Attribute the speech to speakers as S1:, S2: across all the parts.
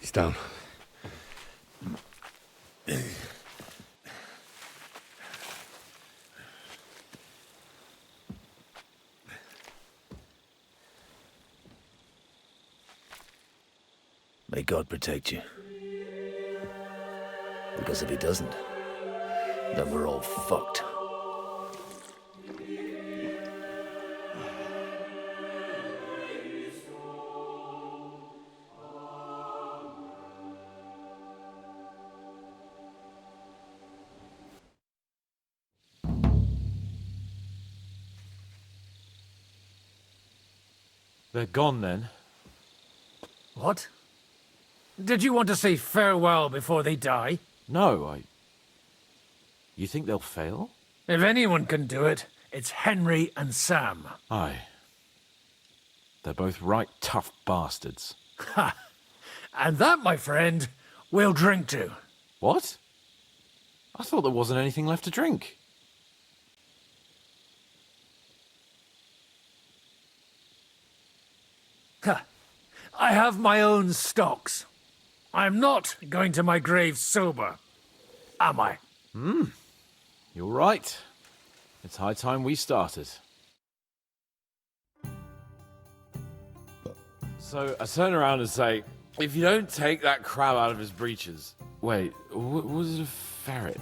S1: He's down.
S2: May God protect you. Because if he doesn't, then we're all fucked.
S3: They're gone then?
S4: What? Did you want to say farewell before they die?
S3: No, You think they'll fail?
S4: If anyone can do it, it's Henry and Sam.
S3: Aye. They're both right tough bastards.
S4: Ha! And that, my friend, we'll drink to.
S3: What? I thought there wasn't anything left to drink.
S4: Ha! I have my own stocks. I'm not going to my grave sober, am I?
S3: You're right. It's high time we started. So I turn around and say, if you don't take that crab out of his breeches... Wait, was it a ferret?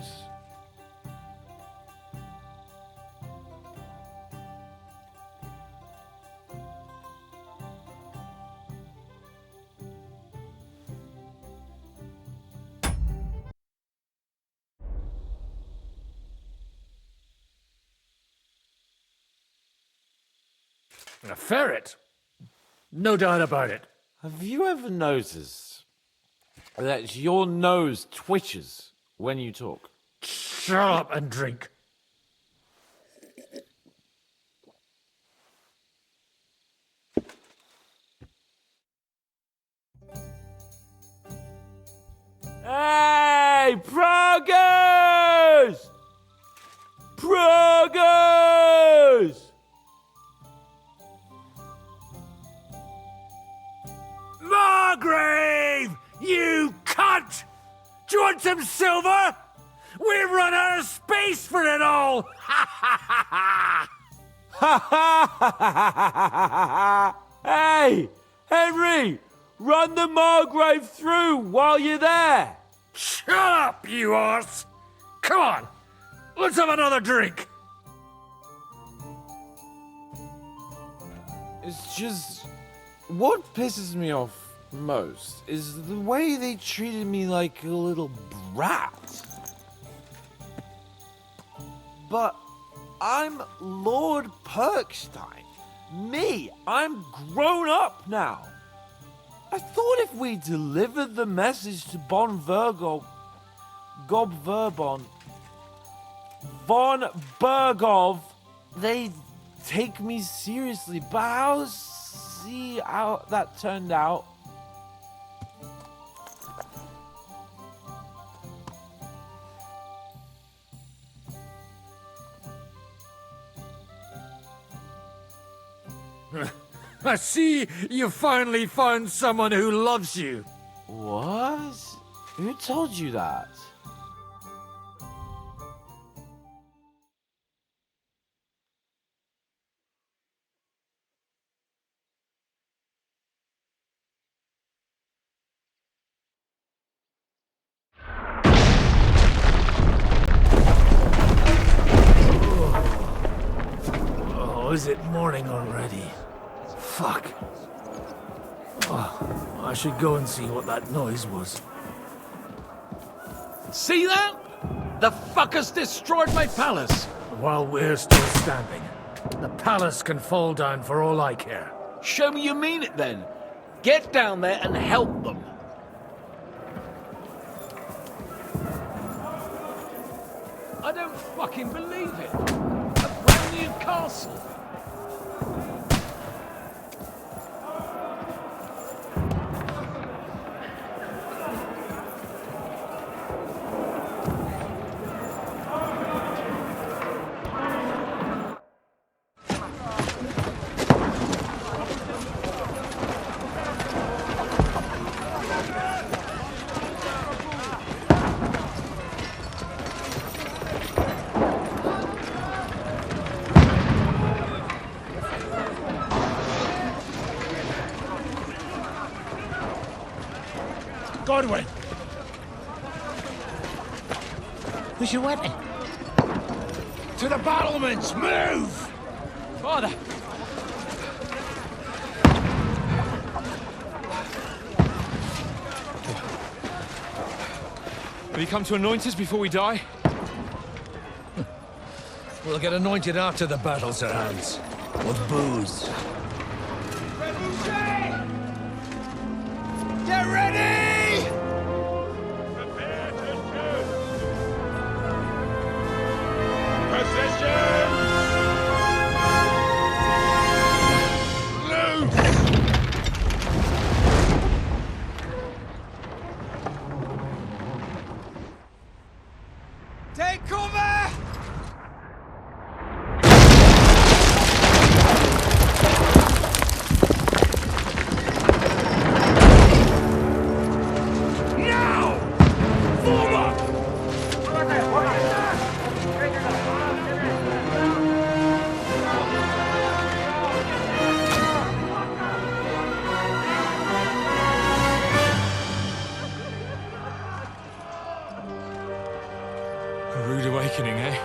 S4: A ferret? No doubt about it.
S3: Have you ever noticed that your nose twitches when you talk?
S4: Shut up and drink.
S3: Hey, progress! Progress!
S4: Margrave! You cunt! Do you want some silver? We've run out of space for it all!
S3: Hey, Henry! Run the Margrave through while you're there!
S4: Shut up, you arse! Come on, let's have another drink!
S3: It's just... What pisses me off most is the way they treated me like a little brat. But I'm Lord Perkstein. Me, I'm grown up now. I thought if we delivered the message to Von Vergov, Gob Verbon, Von Bergov, they'd take me seriously, but I'll see how that turned out.
S4: I see you finally found someone who loves you.
S3: What? Who told you that?
S4: Oh, is it morning already? Fuck. Oh, I should go and see what that noise was.
S5: See that? The fuckers destroyed my palace.
S4: While we're still standing, the palace can fall down for all I care.
S5: Show me you mean it then. Get down there and help them. I don't fucking believe it. A brand new castle.
S4: Godwin!
S1: Where's your weapon?
S4: To the battlements! Move!
S5: Father! Have you come to anoint us before we die?
S4: We'll get anointed after the battle, Sir Hans.
S2: With booze.
S3: Get ready!
S6: Prepare to shoot! Position! Loose!
S3: Take cover!
S4: Now! Form up!
S5: A rude awakening, eh?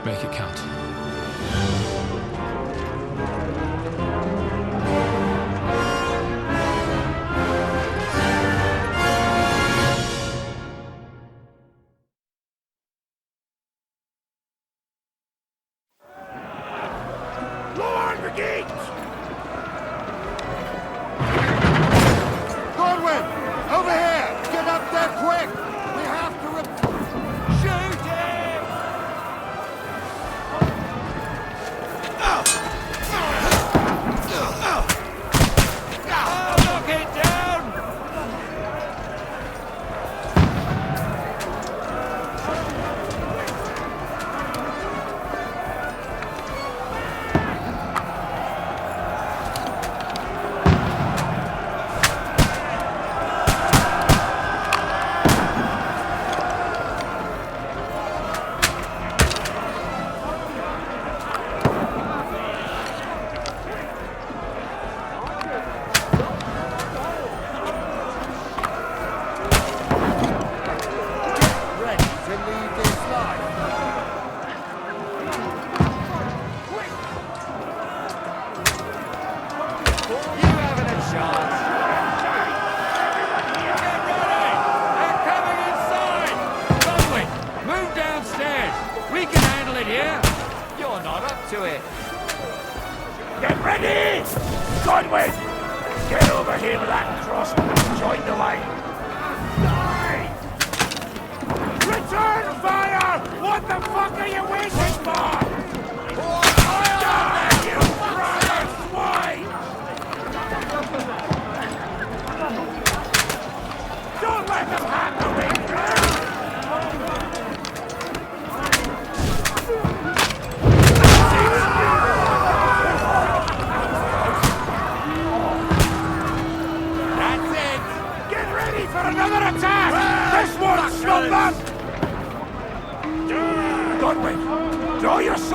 S5: Make it count.
S6: Lower brigade!
S7: Godwin! Over here! Get up there quick! We have to
S3: Shooting! Knock it down!
S7: ready to leave this life. You haven't a chance.
S3: Get ready! They're coming inside! Godwin, move downstairs! We can handle it here! You're not up to it.
S6: Get ready! Godwin! Get over here with that cross and join the line. Die! Return fire! What the fuck are you waiting for? Die, you brother swine! Don't let them have the wing! That's it! Get ready for another attack! This won't stop them! Godwin, draw your sword!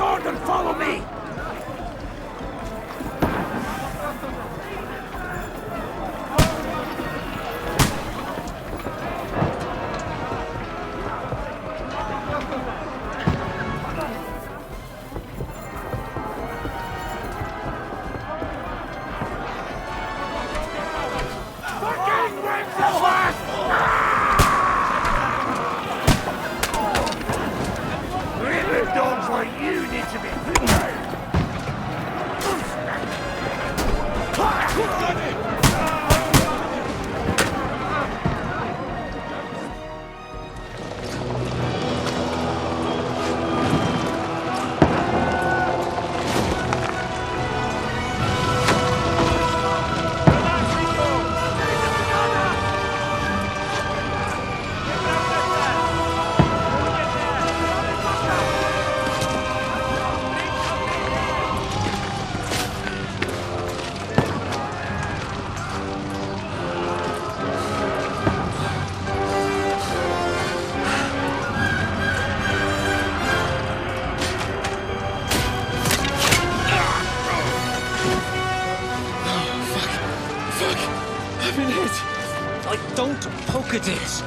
S8: I've been hit.
S9: Don't poke at it.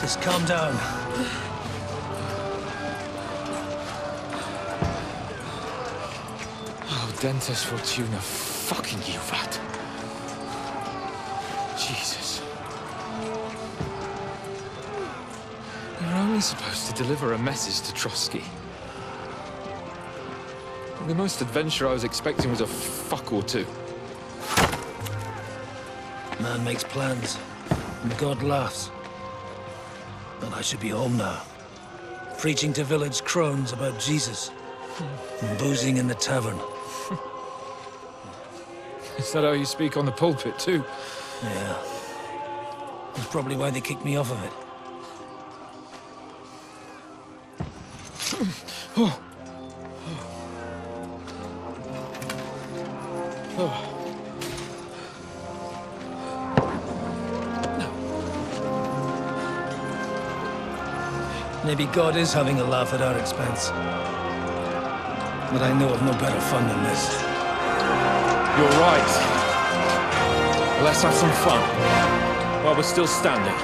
S9: Just calm down.
S8: Oh, Dentes Fortuna, fucking you, vat. Jesus. You're only supposed to deliver a message to Trotsky. The most adventure I was expecting was a fuck or two.
S9: Man makes plans, and God laughs. But I should be home now. Preaching to village crones about Jesus. And boozing in the tavern.
S8: Is that how you speak on the pulpit, too?
S9: Yeah. That's probably why they kicked me off of it.
S8: Oh. Oh.
S9: Maybe God is having a laugh at our expense. But I know of no better fun than this.
S8: You're right. Let's have some fun while we're still standing.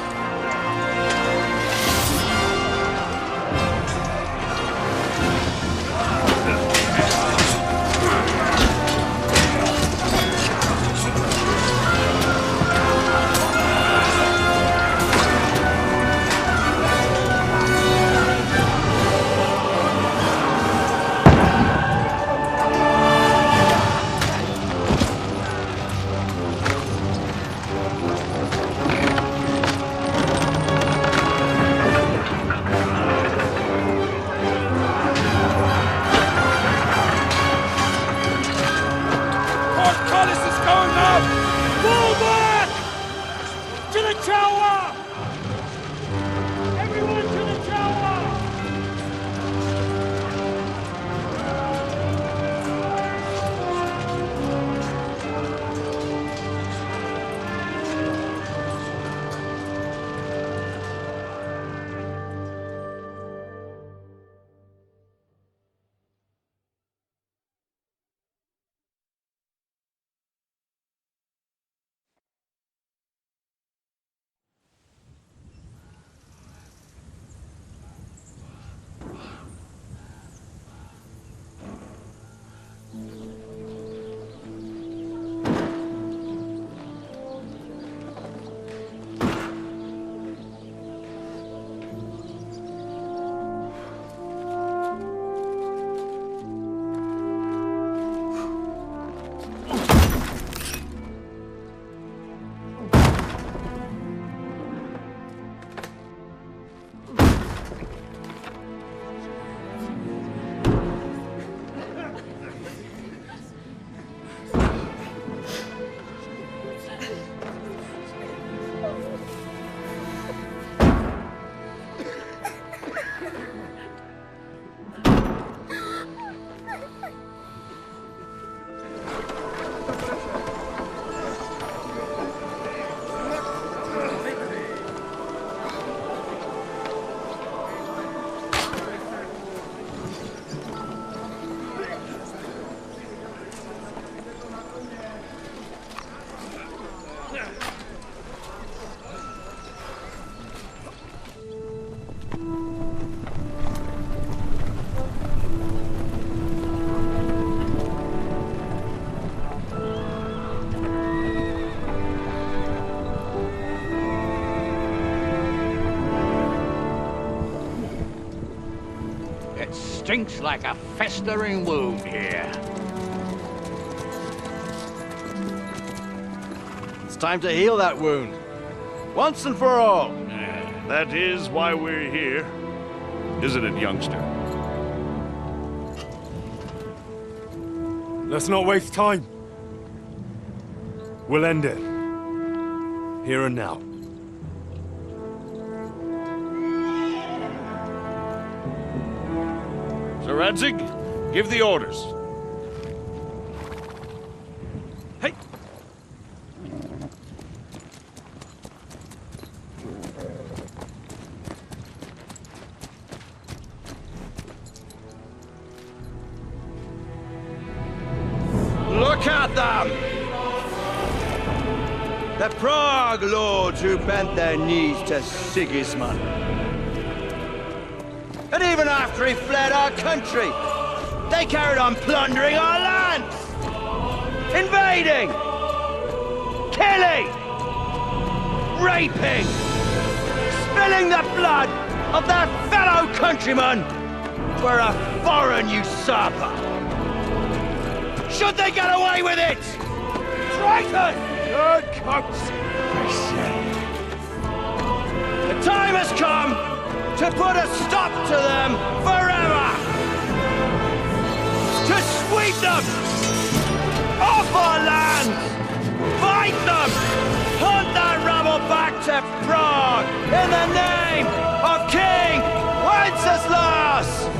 S6: Stinks like a festering wound here.
S7: It's time to heal that wound. Once and for all.
S10: That is why we're here, isn't it, youngster?
S11: Let's not waste time. We'll end it. Here and now.
S10: Sir Radzig, give the orders.
S11: Hey!
S6: Look at them!
S12: The Prague lords who bent their knees to Sigismund. And even after he fled our country, they carried on plundering our lands, invading, killing, raping, spilling the blood of their fellow countrymen for a foreign usurper. Should they get away with it? Traitor! Good coats, I say. The time has come to put a stop to them forever! To sweep them off our land! Fight them! Hunt that rabble back to Prague in the name of King Wenceslas!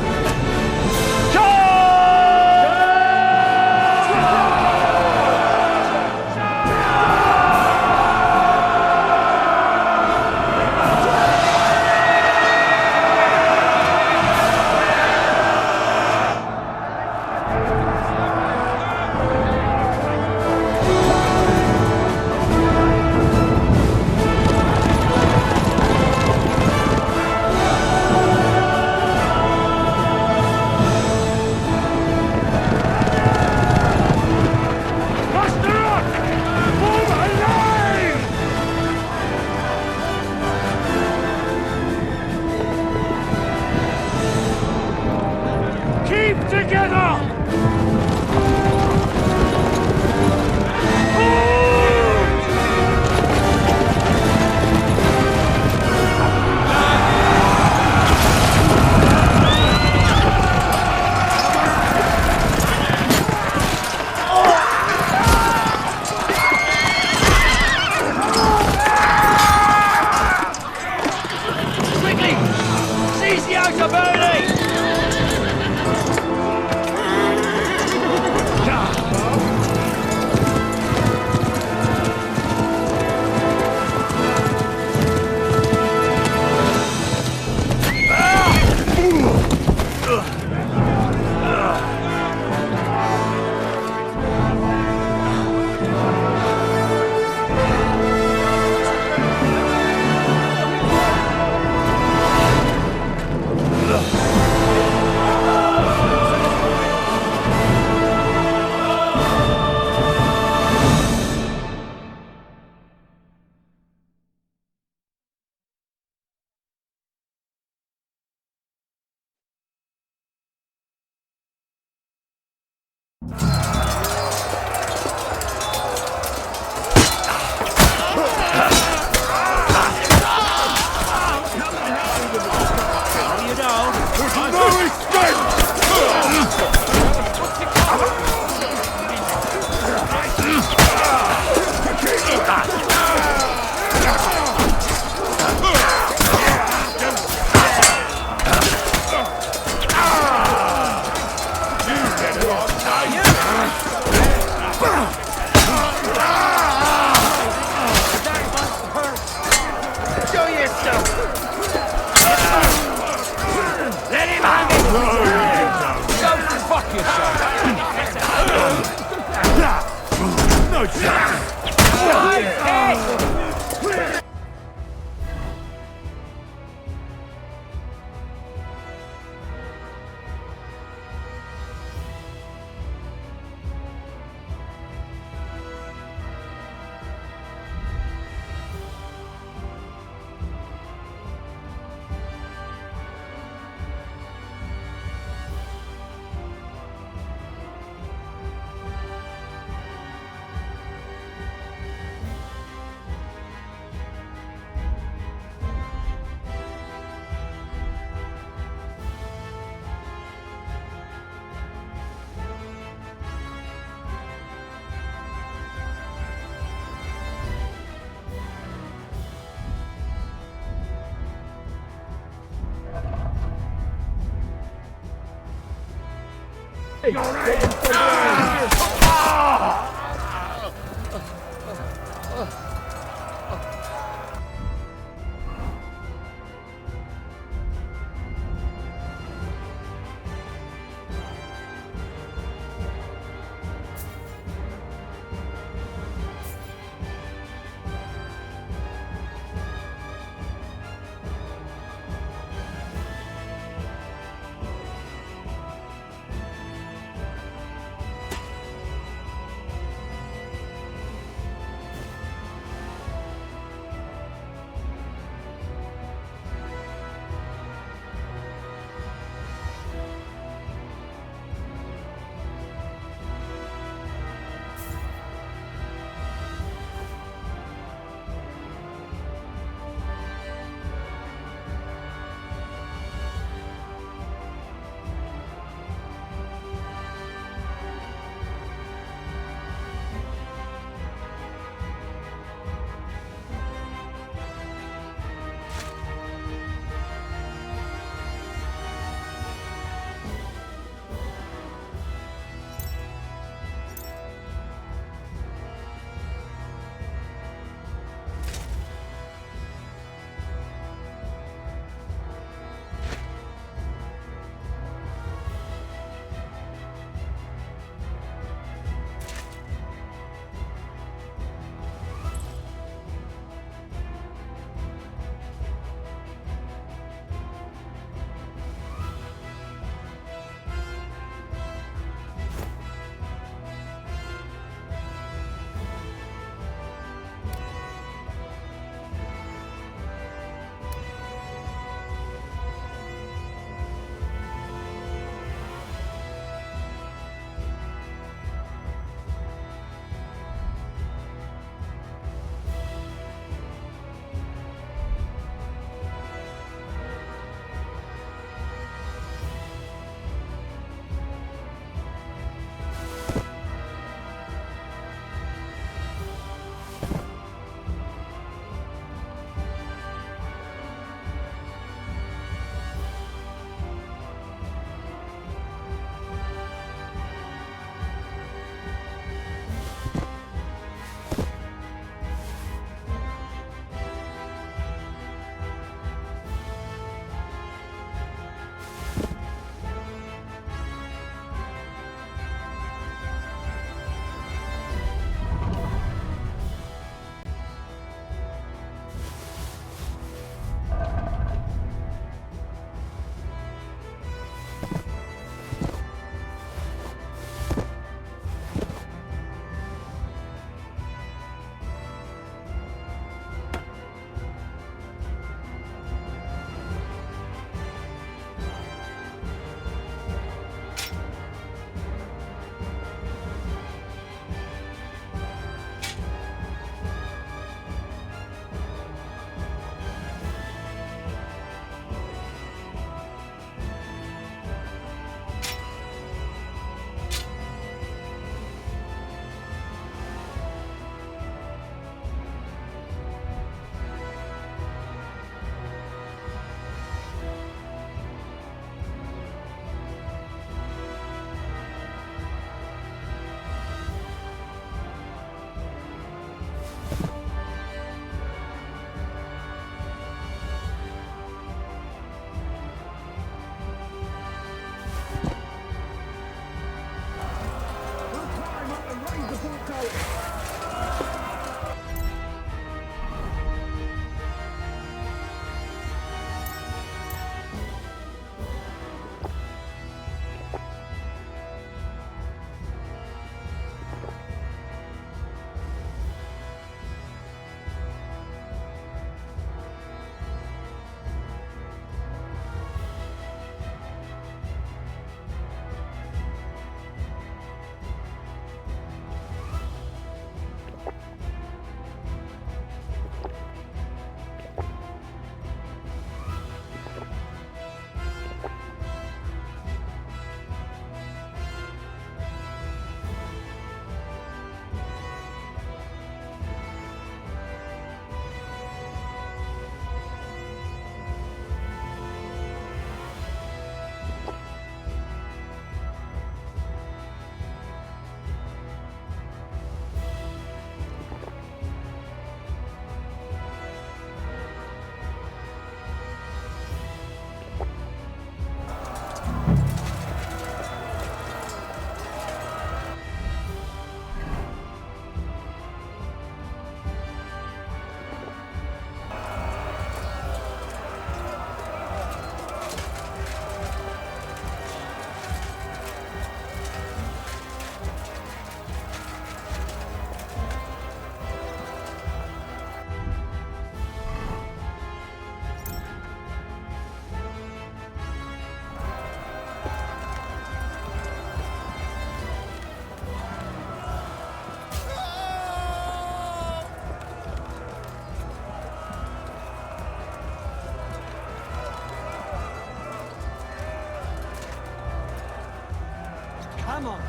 S5: Come on.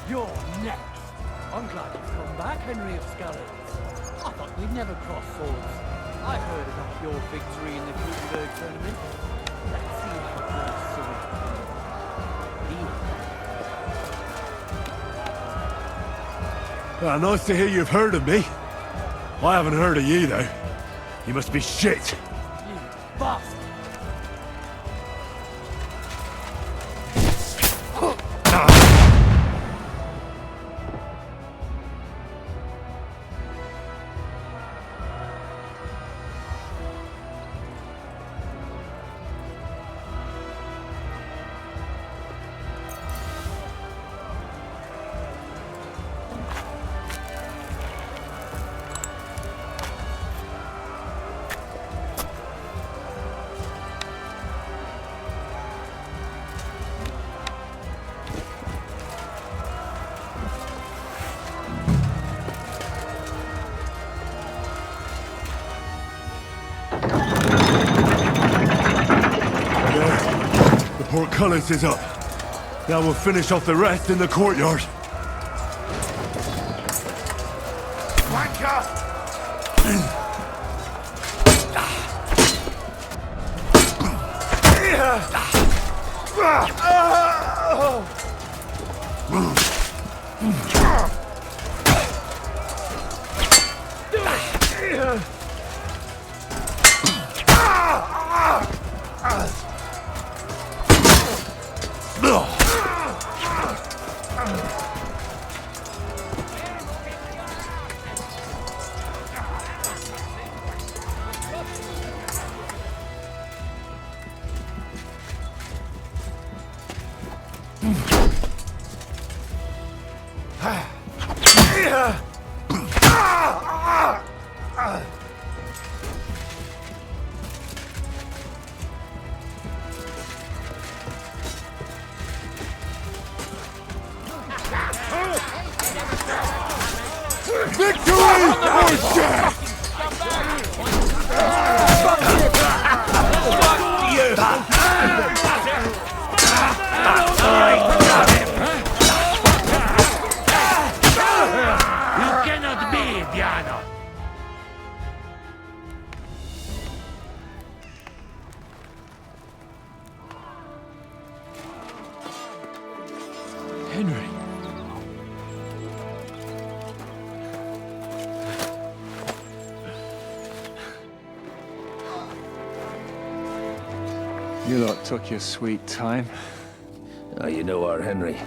S5: You're next. I'm glad you've come back, Henry of Skeletons. I thought we'd never cross swords. I heard about your victory in the Gutenberg tournament. Let's see how your sword feels.
S11: Nice to hear you've heard of me. I haven't heard of you, though. You must be shit.
S5: You bastard!
S11: Portcullis is up. Now we'll finish off the rest in the courtyard.
S6: Wanker!
S11: Henry.
S8: You lot took your sweet time.
S2: Ah, you know our Henry.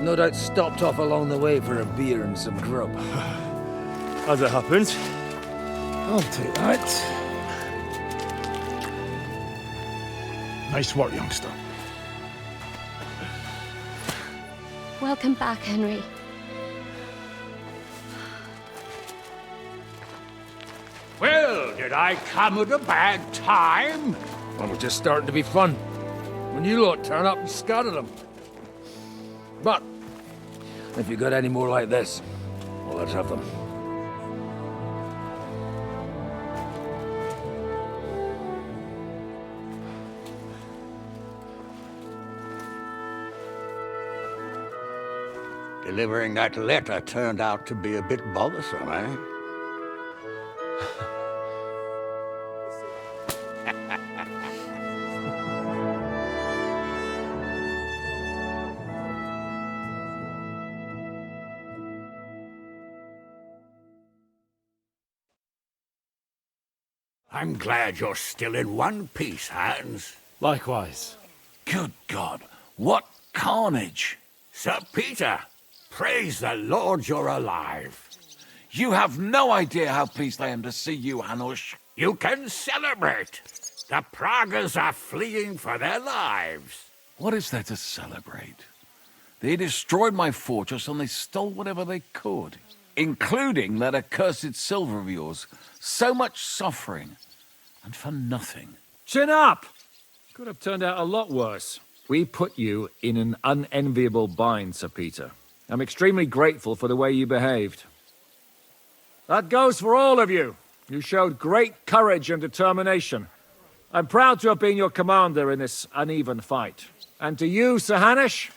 S2: No doubt stopped off along the way for a beer and some grub.
S11: As it happens.
S9: I'll take that.
S11: Nice work, youngster.
S13: Welcome back, Henry.
S3: Well, did I come at a bad time?
S2: Well, we're just starting to be fun. When you lot turn up and scatter them. But, if you got any more like this, well, let's have them.
S6: Delivering that letter turned out to be a bit bothersome, eh? I'm glad you're still in one piece, Hans.
S11: Likewise.
S6: Good God, what carnage! Sir Peter, praise the Lord you're alive.
S14: You have no idea how pleased I am to see you, Гаnuш.
S6: You can celebrate. The Pragas are fleeing for their lives.
S14: What is there to celebrate? They destroyed my fortress and they stole whatever they could, including that accursed silver of yours. So much suffering, and for nothing.
S5: Chin up! Could have turned out a lot worse. We put you in an unenviable bind, Sir Peter. I'm extremely grateful for the way you behaved. That goes for all of you. You showed great courage and determination. I'm proud to have been your commander in this uneven fight. And to you, Sir Гаnuш,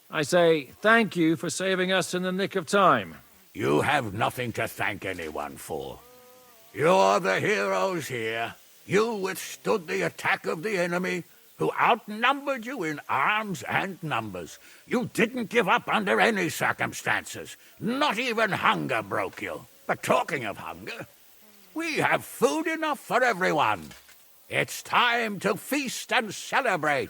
S5: I say thank you for saving us in the nick of time.
S6: You have nothing to thank anyone for. You're the heroes here. You withstood the attack of the enemy, who outnumbered you in arms and numbers. You didn't give up under any circumstances. Not even hunger broke you. But talking of hunger, we have food enough for everyone. It's time to feast and celebrate.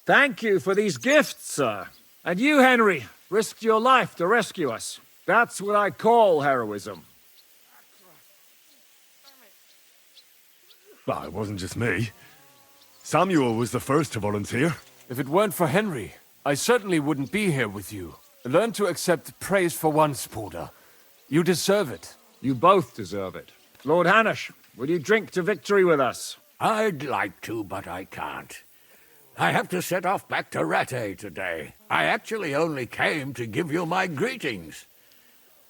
S5: Thank you for these gifts, sir. And you, Henry, risked your life to rescue us. That's what I call heroism.
S11: Well, it wasn't just me. Samuel was the first to volunteer.
S15: If it weren't for Henry, I certainly wouldn't be here with you. Learn to accept praise for once, Porter. You deserve it.
S5: You both deserve it. Lord Ganish, will you drink to victory with us?
S6: I'd like to, but I can't. I have to set off back to Rattay today. I actually only came to give you my greetings.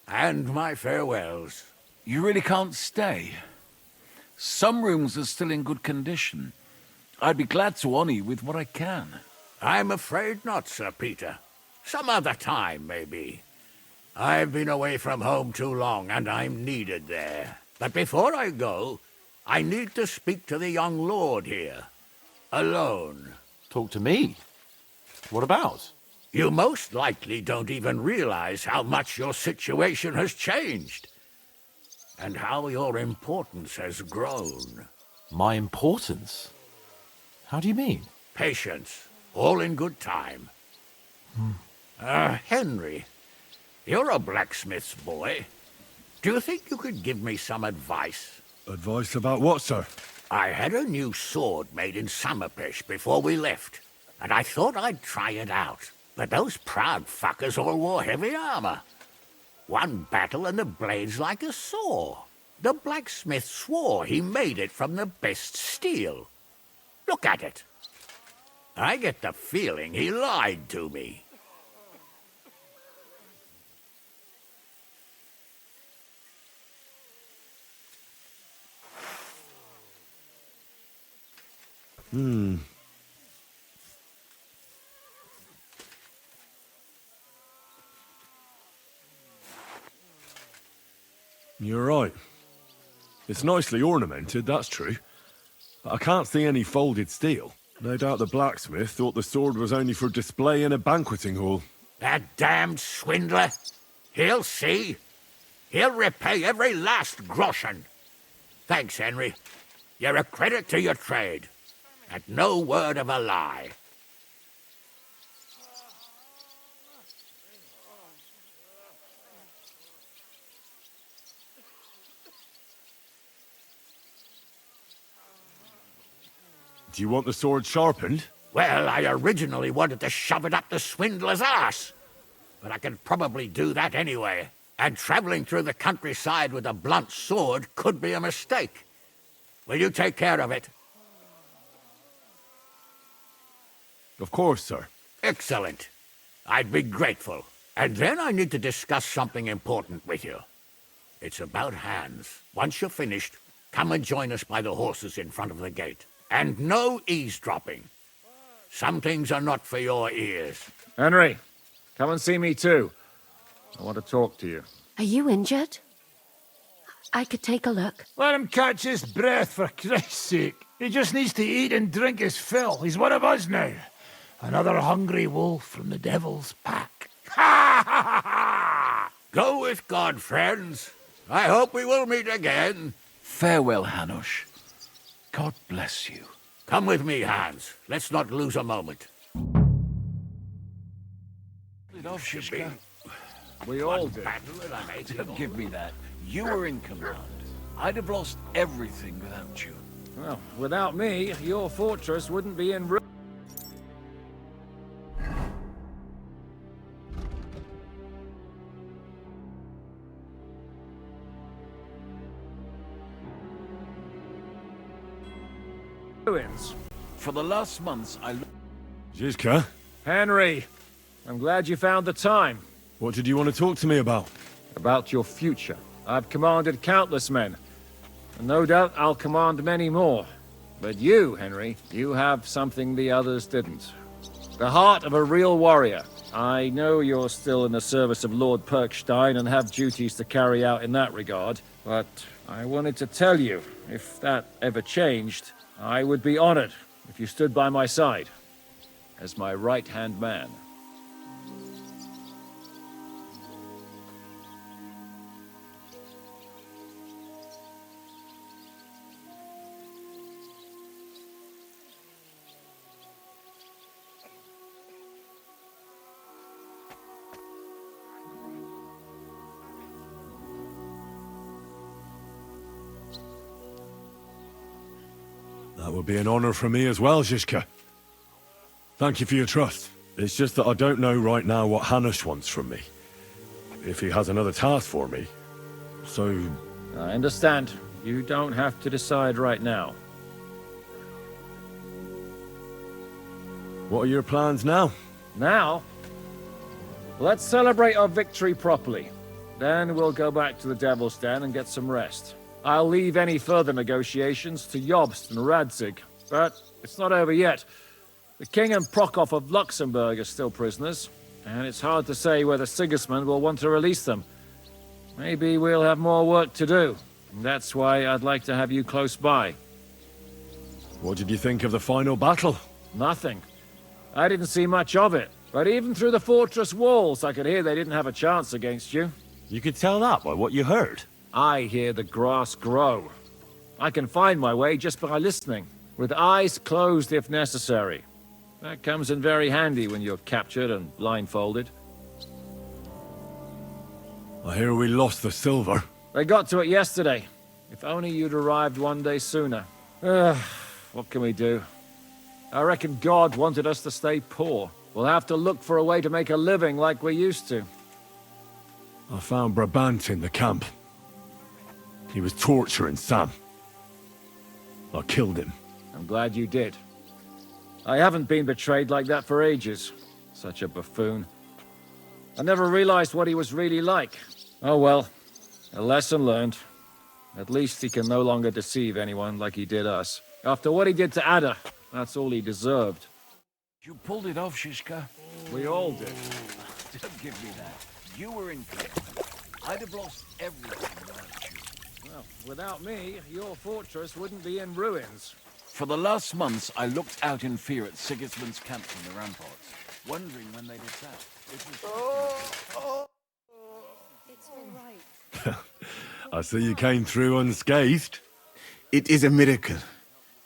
S6: And my farewells.
S14: You really can't stay? Some rooms are still in good condition. I'd be glad to honor you with what I can.
S6: I'm afraid not, Sir Peter. Some other time, maybe. I've been away from home too long, and I'm needed there. But before I go, I need to speak to the young lord here. Alone.
S15: Talk to me? What about?
S6: You most likely don't even realize how much your situation has changed. And how your importance has grown.
S15: My importance? How do you mean?
S6: Patience. All in good time. Henry, you're a blacksmith's boy. Do you think you could give me some advice?
S11: Advice about what, sir?
S6: I had a new sword made in Summerpish before we left, and I thought I'd try it out. But those proud fuckers all wore heavy armor. One battle and the blade's like a saw. The blacksmith swore he made it from the best steel. Look at it. I get the feeling he lied to me.
S11: You're right. It's nicely ornamented, that's true. But I can't see any folded steel. No doubt the blacksmith thought the sword was only for display in a banqueting hall.
S6: That damned swindler. He'll see. He'll repay every last groschen. Thanks, Henry. You're a credit to your trade. And no word of a lie.
S11: Do you want the sword sharpened?
S6: Well, I originally wanted to shove it up the swindler's ass. But I can probably do that anyway. And traveling through the countryside with a blunt sword could be a mistake. Will you take care of it?
S11: Of course, sir.
S6: Excellent. I'd be grateful. And then I need to discuss something important with you. It's about Hans. Once you're finished, come and join us by the horses in front of the gate. And no eavesdropping. Some things are not for your ears.
S5: Henry, come and see me too. I want to talk to you.
S13: Are you injured? I could take a look.
S3: Let him catch his breath, for Christ's sake. He just needs to eat and drink his fill. He's one of us now. Another hungry wolf from the devil's pack.
S6: Ha ha ha! Go with God, friends. I hope we will meet again.
S14: Farewell, Ganish. God bless you.
S6: Come with me, Hans. Let's not lose a moment.
S14: We all did. Don't give me that. You were in command. I'd have lost everything without you.
S5: Well, without me, your fortress wouldn't be in ruins.
S14: For the last months,
S11: Zizka?
S5: Henry, I'm glad you found the time.
S11: What did you want to talk to me about?
S5: About your future. I've commanded countless men, and no doubt I'll command many more. But you, Henry, you have something the others didn't. The heart of a real warrior. I know you're still in the service of Lord Perkstein and have duties to carry out in that regard, but I wanted to tell you, if that ever changed, I would be honored if you stood by my side as my right-hand man.
S11: That would be an honor for me as well, Zizka. Thank you for your trust. It's just that I don't know right now what Гаnuш wants from me. If he has another task for me. So...
S5: I understand. You don't have to decide right now.
S11: What are your plans now?
S5: Now? Let's celebrate our victory properly. Then we'll go back to the Devil's Den and get some rest. I'll leave any further negotiations to Yobst and Radzig, but it's not over yet. The King and Prokop of Luxembourg are still prisoners, and it's hard to say whether Sigismund will want to release them. Maybe we'll have more work to do. That's why I'd like to have you close by.
S11: What did you think of the final battle?
S5: Nothing. I didn't see much of it, but even through the fortress walls I could hear they didn't have a chance against you.
S16: You could tell that by what you heard.
S5: I hear the grass grow. I can find my way just by listening, with eyes closed if necessary. That comes in very handy when you're captured and blindfolded.
S11: I hear we lost the silver.
S5: They got to it yesterday. If only you'd arrived one day sooner. What can we do? I reckon God wanted us to stay poor. We'll have to look for a way to make a living like we used to.
S11: I found Brabant in the camp. He was torturing Sam. I killed him.
S5: I'm glad you did. I haven't been betrayed like that for ages. Such a buffoon. I never realized what he was really like. Oh well, a lesson learned. At least he can no longer deceive anyone like he did us. After what he did to Ada, that's all he deserved.
S14: You pulled it off, Shishka.
S5: We all did.
S14: Don't give me that. You were in command. I'd have lost everything without you.
S5: Well, without me, your fortress wouldn't be in ruins.
S14: For the last months, I looked out in fear at Sigismund's camp from the ramparts, wondering when they'd attack. It was...
S13: It's all right.
S11: I see you came through unscathed.
S17: It is a miracle.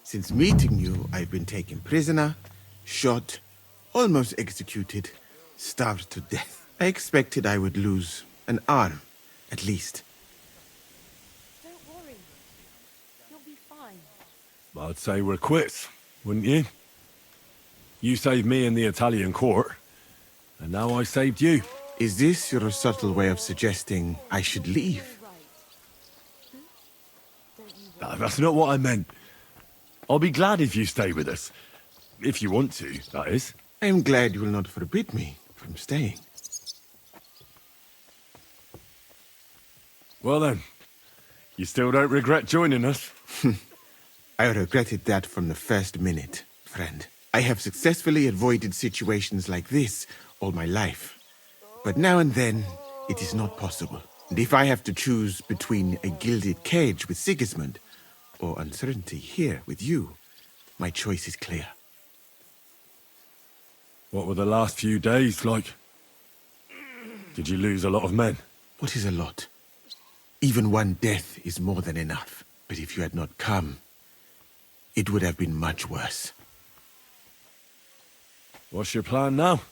S17: Since meeting you, I've been taken prisoner, shot, almost executed, starved to death. I expected I would lose an arm, at least.
S13: Don't worry. You'll be fine.
S11: I'd say we're quits, wouldn't you? You saved me in the Italian court, and now I saved you.
S17: Is this your subtle way of suggesting I should leave?
S11: That's not what I meant. I'll be glad if you stay with us. If you want to, that is.
S17: I am glad you will not forbid me from staying.
S11: Well then, you still don't regret joining us?
S17: I regretted that from the first minute, friend. I have successfully avoided situations like this all my life. But now and then, it is not possible. And if I have to choose between a gilded cage with Sigismund or uncertainty here with you, my choice is clear.
S11: What were the last few days like? Did you lose a lot of men?
S17: What is a lot? Even one death is more than enough. But if you had not come, it would have been much worse.
S11: What's your plan now?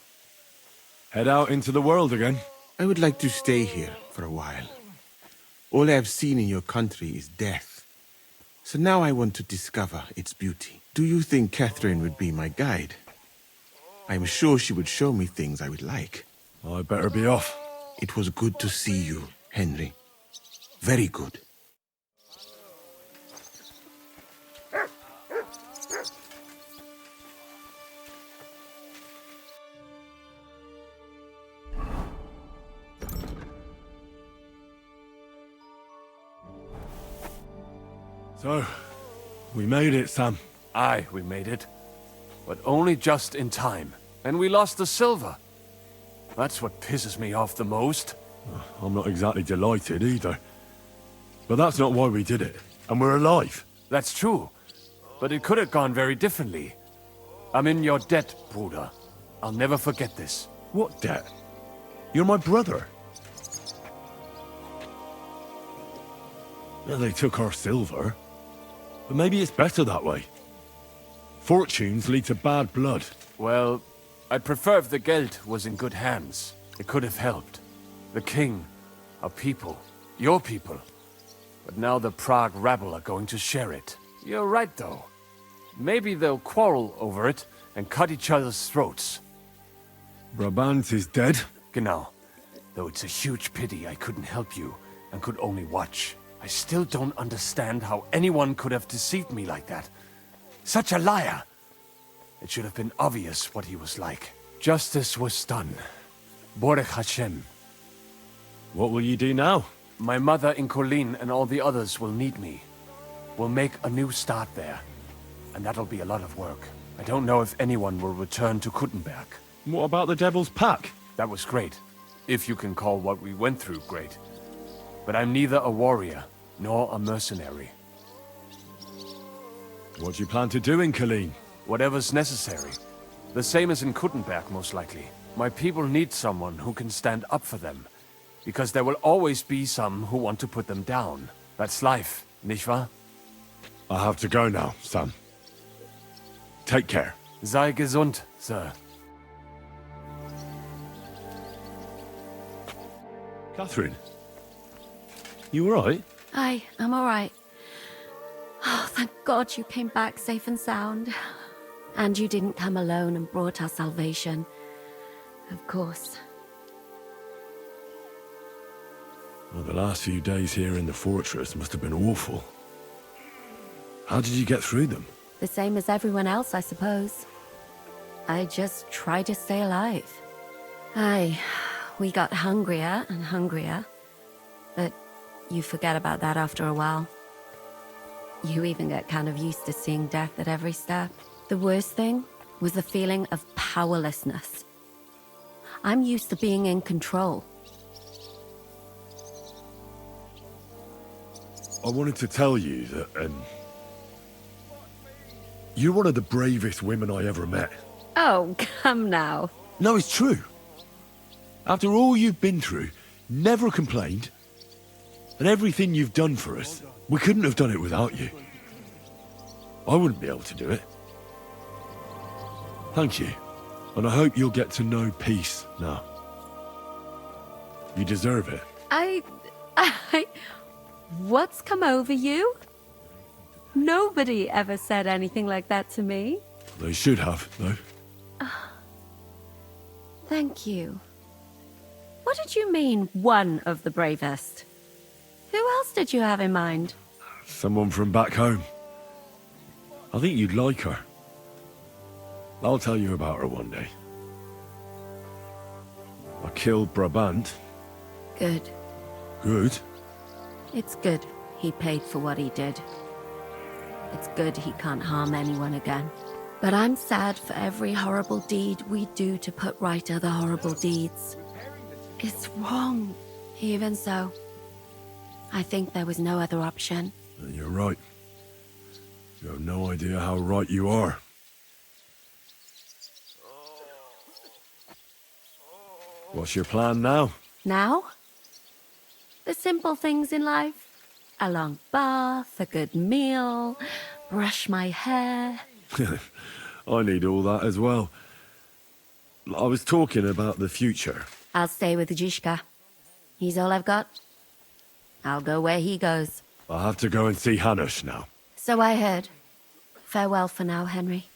S11: Head out into the world again?
S17: I would like to stay here for a while. All I have seen in your country is death. So now I want to discover its beauty. Do you think Catherine would be my guide? I'm sure she would show me things I would like.
S11: I better be off.
S17: It was good to see you, Henry. Very good.
S11: So, We made it, Sam.
S15: Aye, we made it. But only just in time. And we lost the silver. That's what pisses me off the most.
S11: I'm not exactly delighted either. But that's not why we did it. And we're alive.
S15: That's true. But it could have gone very differently. I'm in your debt, Bruder. I'll never forget this.
S11: What debt? You're my brother. Well, they took our silver. But maybe it's better that way. Fortunes lead to bad blood.
S15: Well, I'd prefer if the Geld was in good hands. It could have helped. The king, our people, your people. But now the Prague rabble are going to share it. You're right, though. Maybe they'll quarrel over it and cut each other's throats.
S11: Brabant is dead?
S15: Genau. Though it's a huge pity I couldn't help you and could only watch. I still don't understand how anyone could have deceived me like that. Such a liar! It should have been obvious what he was like. Justice was done. Baruch Hashem.
S11: What will you do now?
S15: My mother in Kolin and all the others will need me. We'll make a new start there. And that'll be a lot of work. I don't know if anyone will return to Kuttenberg.
S11: What about the Devil's Pack?
S15: That was great. If you can call what we went through great. But I'm neither a warrior, nor a mercenary.
S11: What do you plan to do in Kolin?
S15: Whatever's necessary. The same as in Kuttenberg, most likely. My people need someone who can stand up for them. Because there will always be some who want to put them down. That's life, nicht wahr?
S11: I have to go now, Sam. Take care.
S15: Sei gesund, sir.
S11: Catherine, you alright?
S13: I'm all right. Oh, thank God you came back safe and sound. And you didn't come alone and brought our salvation. Of course.
S11: Well, the last few days here in the fortress must have been awful. How did you get through them?
S13: The same as everyone else, I suppose. I just try to stay alive. Aye, we got hungrier and hungrier. But you forget about that after a while. You even get kind of used to seeing death at every step. The worst thing was the feeling of powerlessness. I'm used to being in control.
S11: I wanted to tell you that, you're one of the bravest women I ever met.
S13: Oh, come now.
S11: No, it's true. After all you've been through, never complained, and everything you've done for us, we couldn't have done it without you. I wouldn't be able to do it. Thank you, and I hope you'll get to know peace now. You deserve it.
S13: What's come over you? Nobody ever said anything like that to me.
S11: They should have, though.
S13: Thank you. What did you mean, one of the bravest? Who else did you have in mind?
S11: Someone from back home. I think you'd like her. I'll tell you about her one day. I killed Brabant.
S13: Good.
S11: Good?
S13: It's good he paid for what he did. It's good he can't harm anyone again. But I'm sad for every horrible deed we do to put right other horrible deeds. It's wrong. Even so, I think there was no other option.
S11: You're right. You have no idea how right you are. What's your plan now?
S13: Now? The simple things in life. A long bath, a good meal, brush my hair.
S11: I need all that as well. I was talking about the future.
S13: I'll stay with Zizka. He's all I've got. I'll go where he goes.
S11: I have to go and see Гаnuш now.
S13: So I heard. Farewell for now, Henry.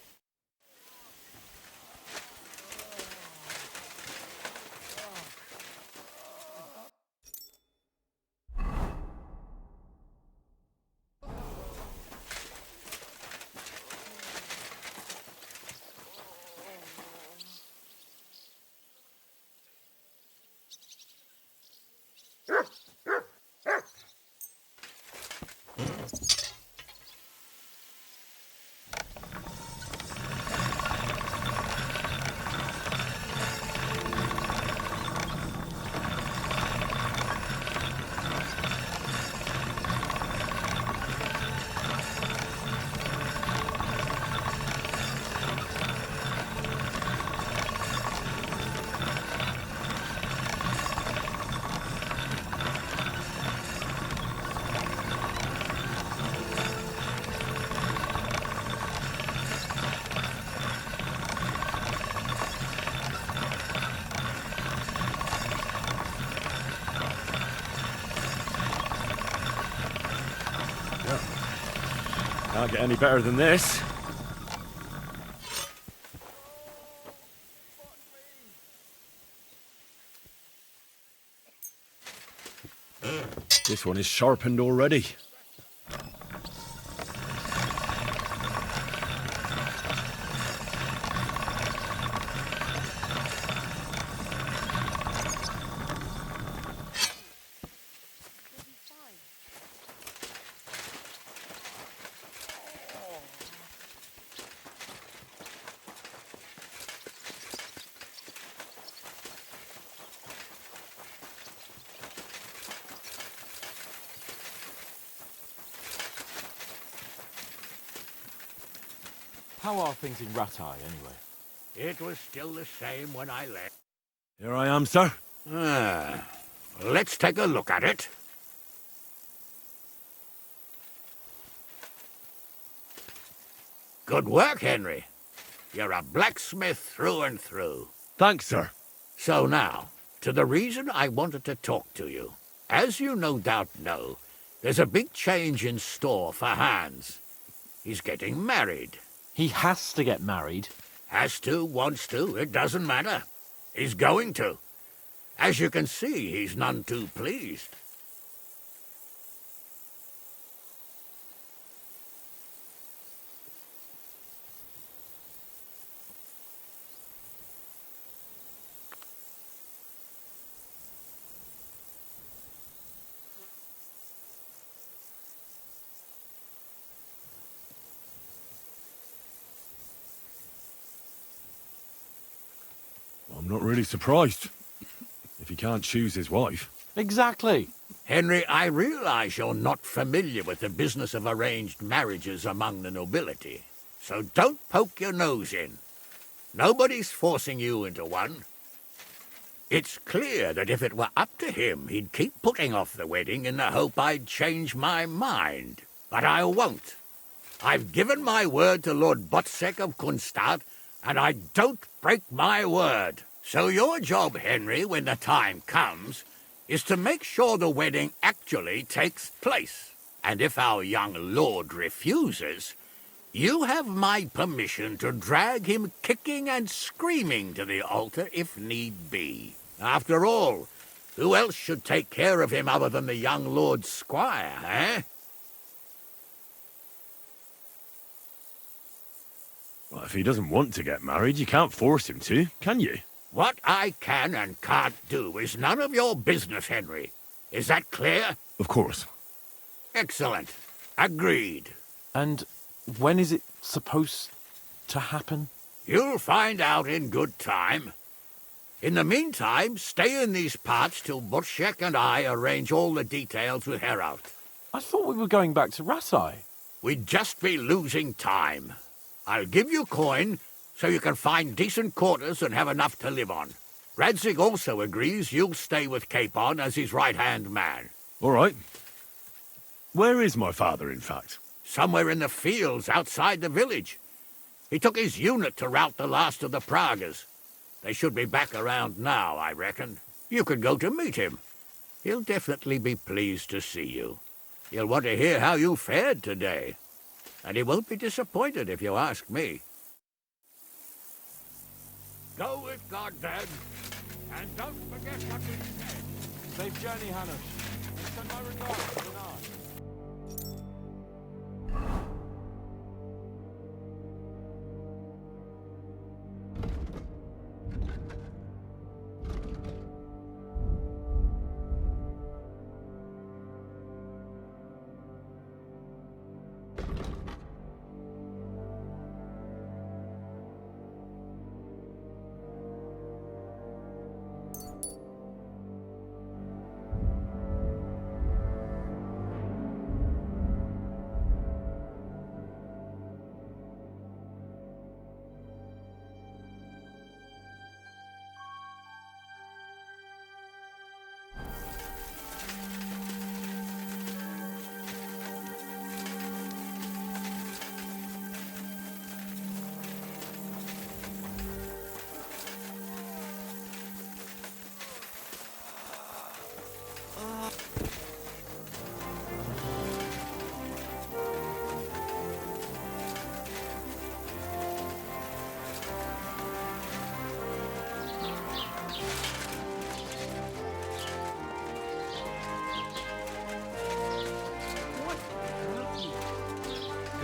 S11: Can't get any better than this. This one is sharpened already.
S15: How are things in Ratai, anyway?
S6: It was still the same when I left.
S11: Here I am, sir.
S6: Let's take a look at it. Good work, Henry. You're a blacksmith through and through.
S11: Thanks, sir.
S6: So now, to the reason I wanted to talk to you. As you no doubt know, there's a big change in store for Hans. He's getting married.
S15: He has to get married.
S6: Has to, wants to, it doesn't matter. He's going to. As you can see, he's none too pleased.
S11: I'm not really surprised. If he can't choose his wife.
S15: Exactly.
S6: Henry, I realize you're not familiar with the business of arranged marriages among the nobility, so don't poke your nose in. Nobody's forcing you into one. It's clear that if it were up to him, he'd keep putting off the wedding in the hope I'd change my mind. But I won't. I've given my word to Lord Botsek of Kunstad, and I don't break my word. So your job, Henry, when the time comes, is to make sure the wedding actually takes place. And if our young lord refuses, you have my permission to drag him kicking and screaming to the altar if need be. After all, who else should take care of him other than the young lord's squire, eh?
S11: Well, if he doesn't want to get married, you can't force him to, can you?
S6: What I can and can't do is none of your business, Henry. Is that clear?
S11: Of course.
S6: Excellent. Agreed.
S15: And when is it supposed to happen?
S6: You'll find out in good time. In the meantime, stay in these parts till Botsek and I arrange all the details with Heraut.
S15: I thought we were going back to Ratai.
S6: We'd just be losing time. I'll give you coin, so you can find decent quarters and have enough to live on. Radzig also agrees you'll stay with Capon as his right-hand man.
S11: All right. Where is my father, in fact?
S6: Somewhere in the fields outside the village. He took his unit to rout the last of the Pragas. They should be back around now, I reckon. You could go to meet him. He'll definitely be pleased to see you. He'll want to hear how you fared today. And he won't be disappointed if you ask me. Go with God, then. And don't forget what we said.
S15: Safe journey, Гануш. Send my regards to Гануsh.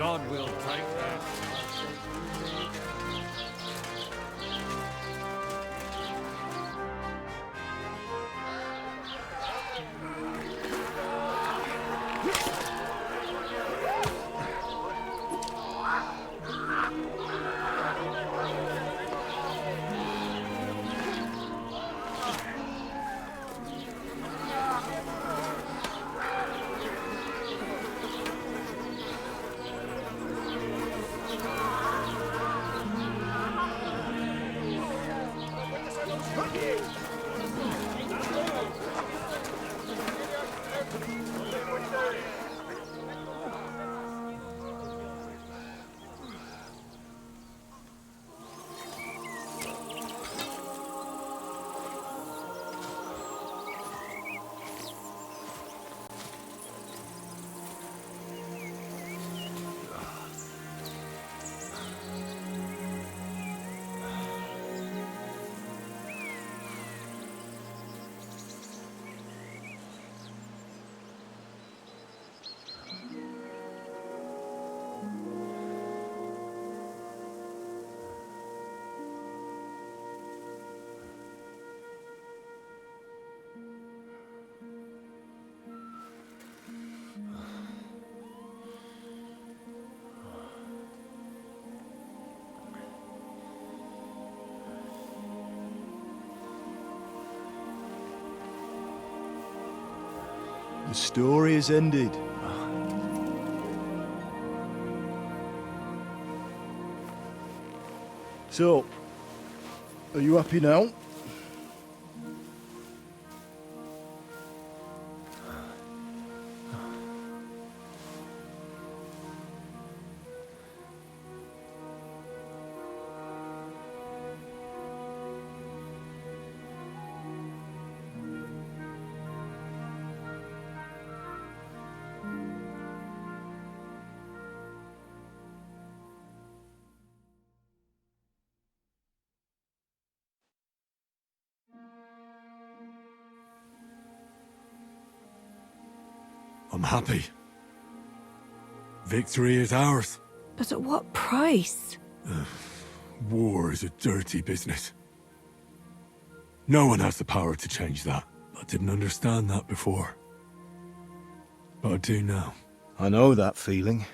S5: God will take that.
S18: The story is ended. So, are you happy now?
S11: I'm happy. Victory is ours.
S13: But at what price?
S11: War is a dirty business. No one has the power to change that. I didn't understand that before. But I do now.
S18: I know that feeling.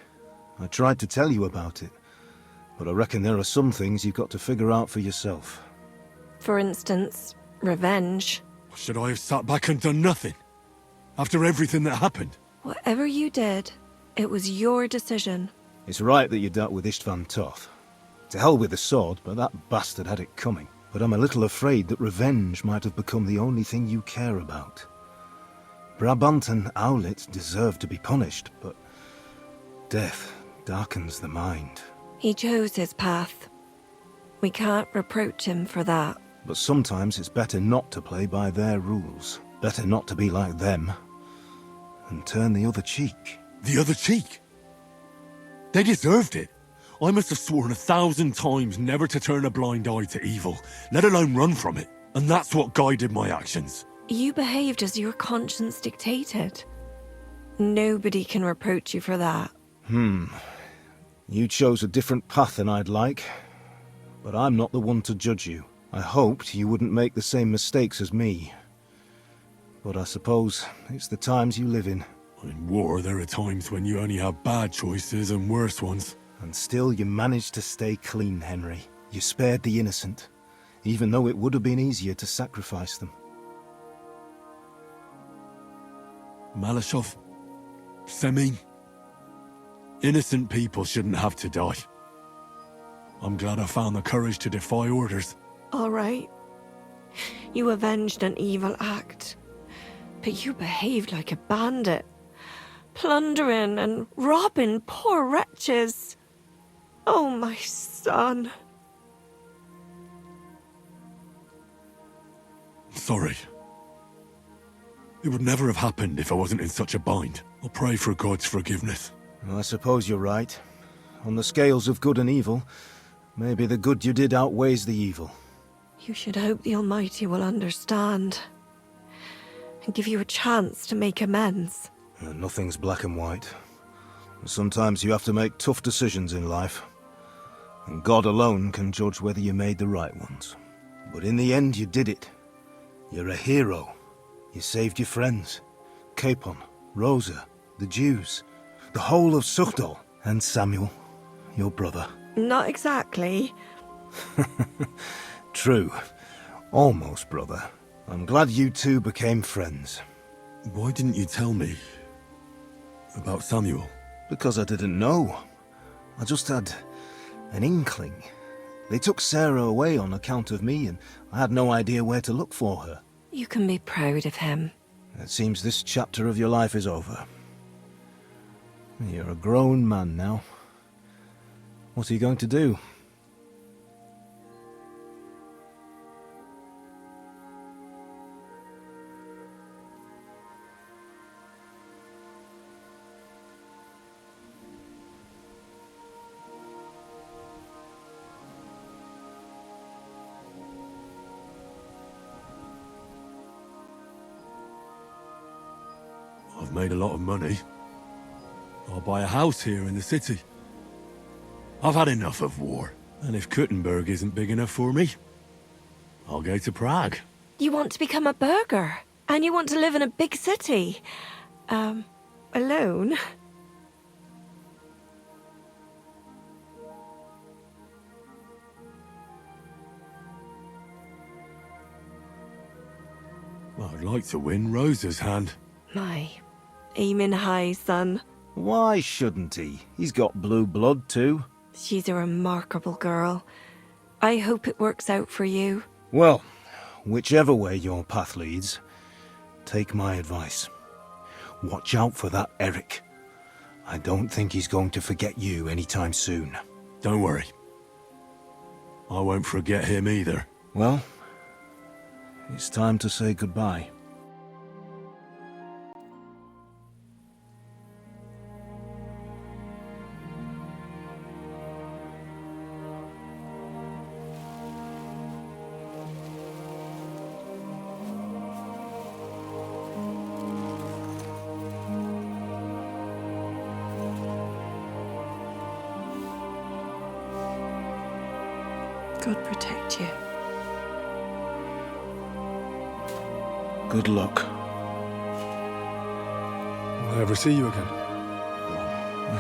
S18: I tried to tell you about it. But I reckon there are some things you've got to figure out for yourself.
S13: For instance, revenge.
S11: Should I have sat back and done nothing? After everything that happened?
S13: Whatever you did, it was your decision.
S18: It's right that you dealt with Istvan Toth. To hell with the sword, but that bastard had it coming. But I'm a little afraid that revenge might have become the only thing you care about. Brabant and Owlet deserve to be punished, but death darkens the mind.
S13: He chose his path. We can't reproach him for that.
S18: But sometimes it's better not to play by their rules. Better not to be like them. And turn the other cheek.
S11: The other cheek? They deserved it. I must have sworn 1,000 times never to turn a blind eye to evil, let alone run from it. And that's what guided my actions.
S13: You behaved as your conscience dictated. Nobody can reproach you for that.
S18: You chose a different path than I'd like. But I'm not the one to judge you. I hoped you wouldn't make the same mistakes as me. But I suppose it's the times you live in.
S11: In war, there are times when you only have bad choices and worse ones.
S18: And still you managed to stay clean, Henry. You spared the innocent, even though it would have been easier to sacrifice them.
S11: Malashov, Semin. Innocent people shouldn't have to die. I'm glad I found the courage to defy orders.
S13: All right. You avenged an evil act. But you behaved like a bandit. Plundering and robbing poor wretches. Oh, my son.
S11: Sorry. It would never have happened if I wasn't in such a bind. I'll pray for God's forgiveness.
S18: Well, I suppose you're right. On the scales of good and evil, maybe the good you did outweighs the evil.
S13: You should hope the Almighty will understand. And give you a chance to make amends.
S18: Nothing's black and white. Sometimes you have to make tough decisions in life. And God alone can judge whether you made the right ones. But in the end, you did it. You're a hero. You saved your friends. Capon, Rosa, the Jews, the whole of Suchodol, and Samuel, your brother.
S19: Not exactly.
S18: True. Almost, brother. I'm glad you two became friends.
S11: Why didn't you tell me about Samuel?
S18: Because I didn't know. I just had an inkling. They took Sarah away on account of me, and I had no idea where to look for her.
S19: You can be proud of him.
S18: It seems this chapter of your life is over. You're a grown man now. What are you going to do?
S11: I've made a lot of money. I'll buy a house here in the city. I've had enough of war. And if Kuttenberg isn't big enough for me, I'll go to Prague.
S19: You want to become a burgher, and you want to live in a big city. Alone?
S11: I'd like to win Rosa's hand.
S19: My, aiming high, son.
S18: Why shouldn't he? He's got blue blood too.
S19: She's a remarkable girl. I hope it works out for you.
S18: Well, whichever way your path leads, take my advice. Watch out for that Eric. I don't think he's going to forget you anytime soon.
S11: Don't worry. I won't forget him either.
S18: Well, it's time to say goodbye.
S19: God protect you.
S18: Good luck.
S11: Will I ever see you again?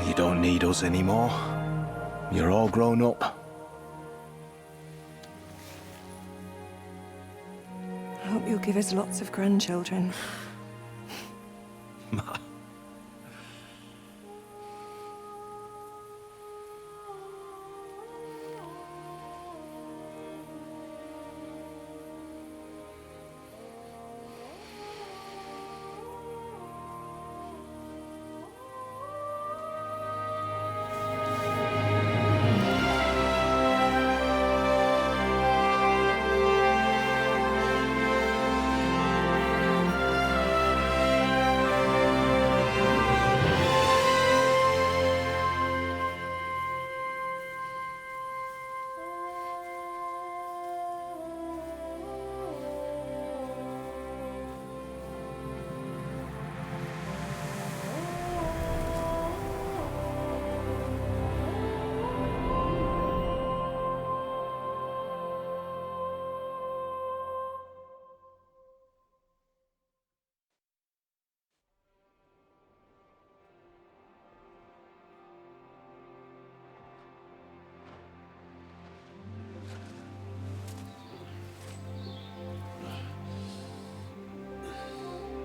S18: You don't need us anymore. You're all grown up.
S19: I hope you'll give us lots of grandchildren.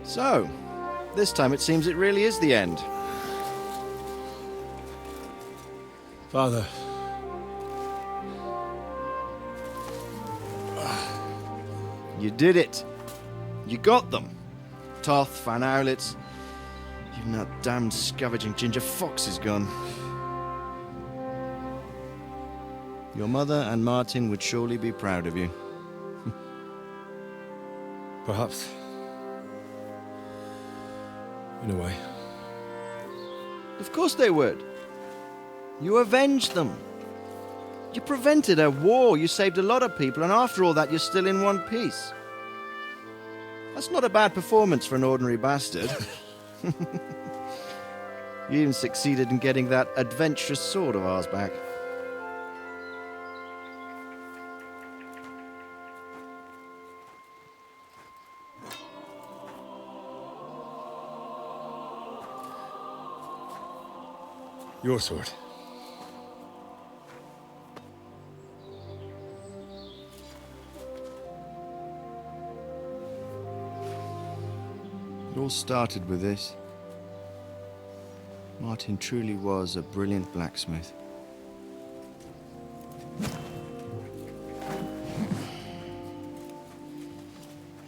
S20: So, this time it seems it really is the end.
S11: Father.
S20: You did it. You got them. Toth, Van Owlitz. Even that damned scavenging ginger fox is gone. Your mother and Martin would surely be proud of you.
S11: Perhaps. In a way.
S20: Of course they would. You avenged them. You prevented a war, you saved a lot of people, and after all that, you're still in one piece. That's not a bad performance for an ordinary bastard. You even succeeded in getting that adventurous sword of ours back.
S11: Your sword.
S20: It all started with this. Martin truly was a brilliant blacksmith.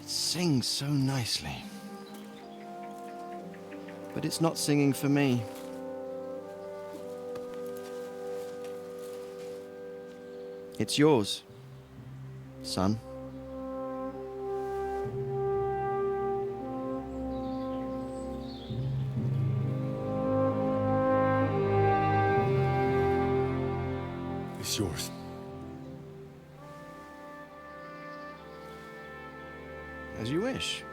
S20: It sings so nicely. But it's not singing for me. It's yours, son.
S11: It's yours.
S20: As you wish.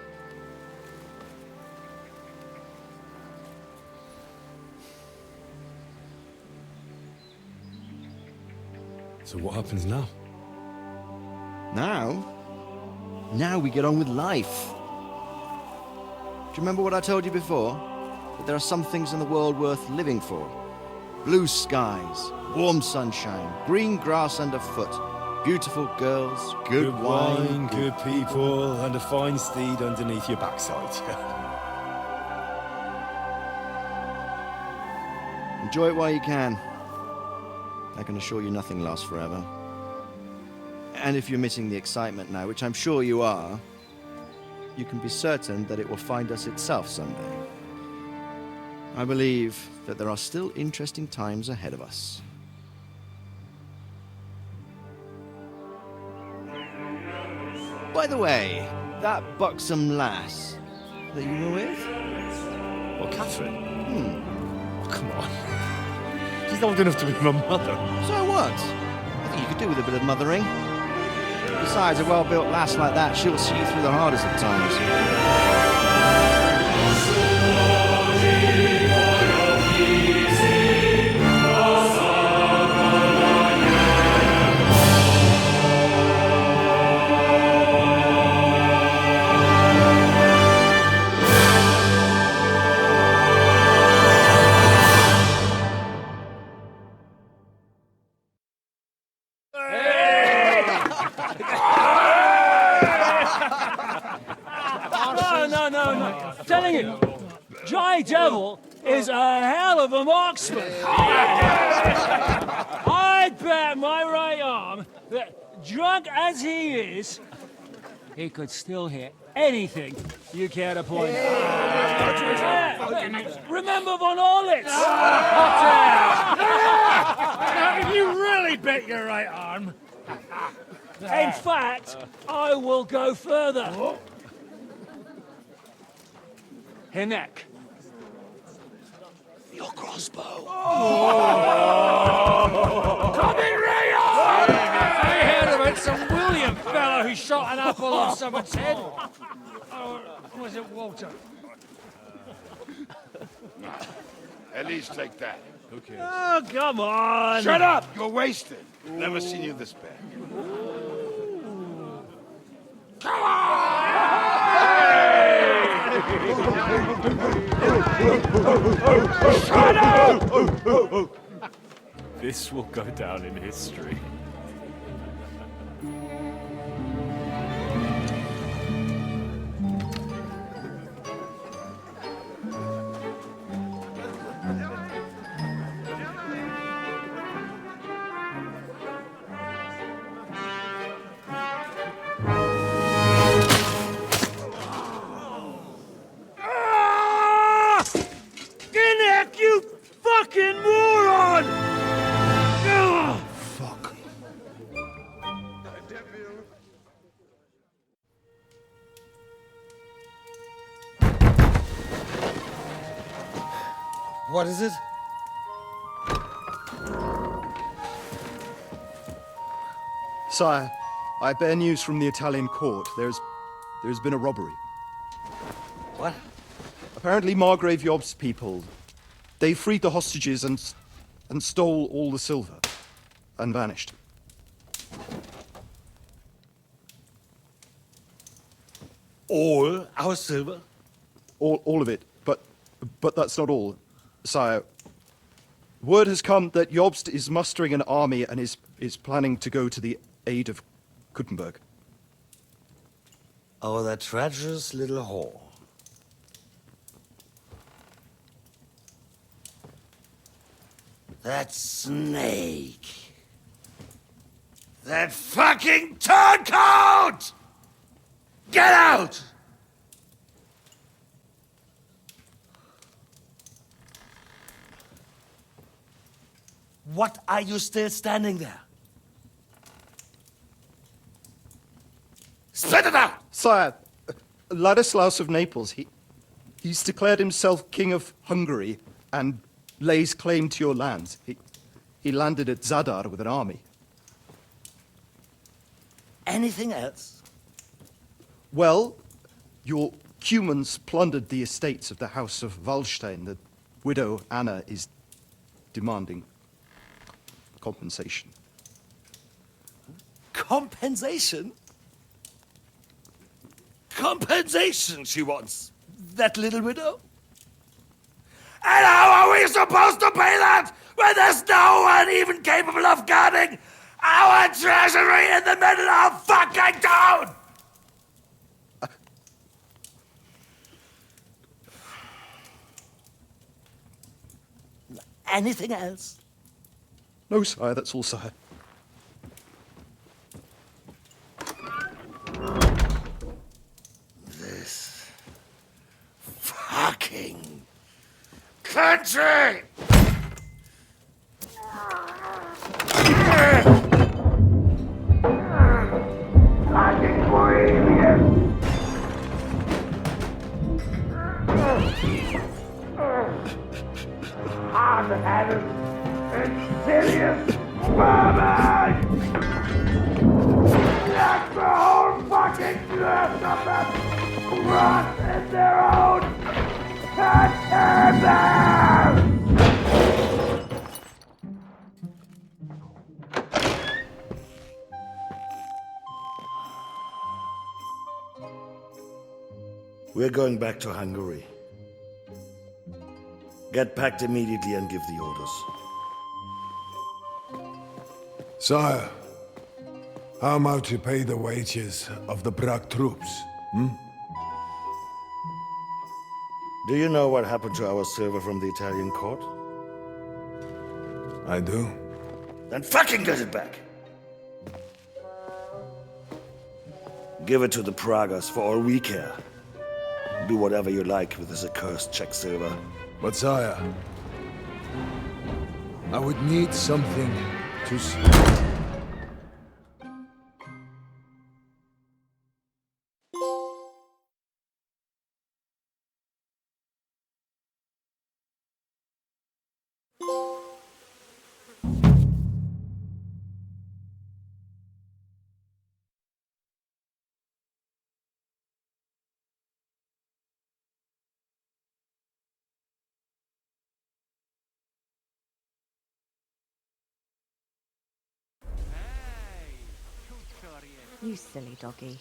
S11: So what happens now?
S20: Now? Now we get on with life. Do you remember what I told you before? That there are some things in the world worth living for. Blue skies, warm sunshine, green grass underfoot, beautiful girls, good wine,
S11: good people, and a fine steed underneath your backside.
S20: Enjoy it while you can. I can assure you nothing lasts forever. And if you're missing the excitement now, which I'm sure you are, you can be certain that it will find us itself someday. I believe that there are still interesting times ahead of us. By the way, that buxom lass that you were with?
S11: Well, Catherine? Oh, come on. She's old enough to be my mother.
S20: So what? I think you could do with a bit of mothering. Besides, a well-built lass like that, she'll see you through the hardest of times.
S12: No. I'm telling you, Jai Devil is a hell of a marksman. I'd bet my right arm that, drunk as he is, he could still hit anything you care to point out. Remember Von Orlitz?
S4: Now, you really bet your right arm.
S12: In fact, I will go further. Her neck. Your crossbow.
S4: Coming right on! I heard about some William fellow who shot an apple off someone's head. Or was it Walter?
S7: At least take that.
S4: Who cares? Oh, come on!
S7: Shut up! You're wasted. Never seen you this bad.
S4: Come on!
S7: Shut up!
S15: This will go down in history.
S12: You fucking moron!
S11: Fuck.
S20: What is it?
S21: Sire, I bear news from the Italian court. There's been a robbery.
S20: What?
S21: Apparently Margrave Yob's people They freed the hostages and stole all the silver and vanished.
S12: All our silver?
S21: All of it, but that's not all, sire. Word has come that Yobst is mustering an army and is planning to go to the aid of Kuttenberg.
S12: Oh, that treacherous little whore. That snake. That fucking turncoat! Get out! What are you still standing there? Spit it out!
S21: Sire, Ladislaus of Naples, he's declared himself King of Hungary and lays claim to your lands. He landed at Zadar with an army.
S12: Anything else?
S21: Well, your Cumans plundered the estates of the House of Wallstein. The widow Anna is demanding compensation.
S12: Compensation? Compensation she wants, that little widow? And how are we supposed to pay that when there's no one even capable of guarding our treasury in the middle of fucking town? Anything else?
S21: No, sire, that's all, sire.
S12: This fucking country! Fucking Bohemian! Hard-headed, insidious vermin! Let the whole fucking earth of them rot in their own containers! We're going back to Hungary. Get packed immediately and give the orders.
S1: Sire, how am I to pay the wages of the Prague troops?
S12: Do you know what happened to our silver from the Italian court?
S1: I do.
S12: Then fucking get it back! Give it to the Pragas for all we care. Do whatever you like with this accursed Czech silver.
S1: But sire, I would need something to see.
S13: You silly doggy.